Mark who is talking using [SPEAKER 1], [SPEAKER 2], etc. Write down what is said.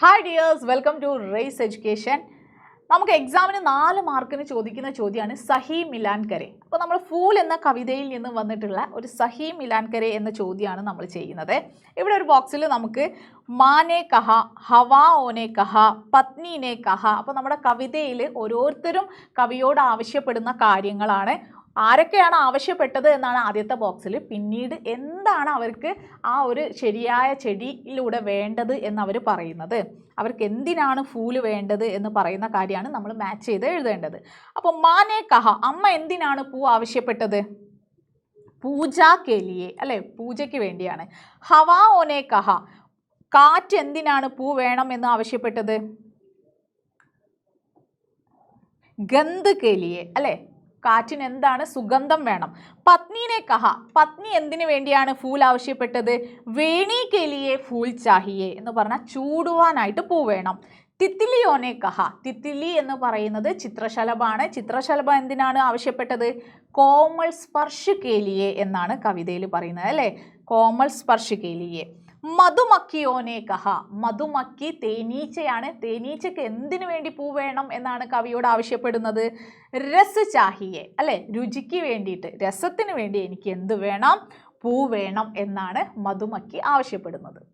[SPEAKER 1] Hi dears, welcome to race education. നമുക്ക് എക്സാമിന് 4 മാർക്കിന് ചോദിക്കുന്ന ചോദ്യമാണ് സഹി മിലാൻ കരെ. അപ്പോൾ നമ്മൾ ഫൂൽ എന്ന കവിതയിൽ നിന്ന് വന്നിട്ടുള്ള ഒരു സഹി മിലാൻ കരെ എന്ന ചോദ്യമാണ് നമ്മൾ ചെയ്യുന്നത്. ഇവിടെ ഒരു ബോക്സിൽ നമുക്ക് മാനെ കഹ, ഹവാ ഓനെ കഹ, പത്നീനെ കഹ. അപ്പോൾ നമ്മുടെ കവിതയിൽ ഓരോരുത്തരും കവിയോട് ആവശ്യപ്പെടുന്ന കാര്യങ്ങളാണ്. ആരൊക്കെയാണ് ആവശ്യപ്പെട്ടത് എന്നാണ് ആദ്യത്തെ ബോക്സിൽ. പിന്നീട് എന്താണ് അവർക്ക് ആ ഒരു ശരിയായ ചെടിയിലൂടെ വേണ്ടത് എന്ന് അവർ പറയുന്നത്, അവർക്ക് എന്തിനാണ് ഫൂല് വേണ്ടത് എന്ന് പറയുന്ന കാര്യമാണ് നമ്മൾ മാച്ച് ചെയ്ത് എഴുതേണ്ടത്. അപ്പോൾ മാനെ കഹ, അമ്മ എന്തിനാണ് പൂ ആവശ്യപ്പെട്ടത്? പൂജ കേലിയെ, അല്ലേ, പൂജയ്ക്ക് വേണ്ടിയാണ്. ഹവാ ഓനെ കഹ, കാറ്റ് എന്തിനാണ് പൂ വേണം എന്ന് ആവശ്യപ്പെട്ടത്? ഗന്ധ് കേലിയെ, അല്ലേ, കാറ്റിന് എന്താണ്, സുഗന്ധം വേണം. പത്നീനെ കഹ, പത്നി എന്തിനു വേണ്ടിയാണ് ഫൂൽ ആവശ്യപ്പെട്ടത്? വേണി കേലിയെ ഫൂൽ ചാഹിയെ എന്ന് പറഞ്ഞാൽ ചൂടുവാനായിട്ട് പൂ വേണം. തിത്തിലി ഓനെ കഹ, തിത്തിലി എന്ന് പറയുന്നത് ചിത്രശലഭാണ്. ചിത്രശലഭ എന്തിനാണ് ആവശ്യപ്പെട്ടത്? കോമൾ സ്പർശ് കേലിയെ എന്നാണ് കവിതയിൽ പറയുന്നത്, അല്ലേ, കോമൾ സ്പർശ് കേലിയെ. മധുമക്കിയോനെ കഹ, മധുമക്കി തേനീച്ചയാണ്. തേനീച്ചക്ക് എന്തിനു വേണ്ടി പൂ വേണം എന്നാണ് കവിയോട് ആവശ്യപ്പെടുന്നത്? രസ് ചാഹിയെ, അല്ലെ, രുചിക്ക് വേണ്ടിയിട്ട്, രസത്തിന് വേണ്ടി എനിക്ക് എന്ത് വേണം? പൂ വേണം എന്നാണ് മധുമക്കി ആവശ്യപ്പെടുന്നത്.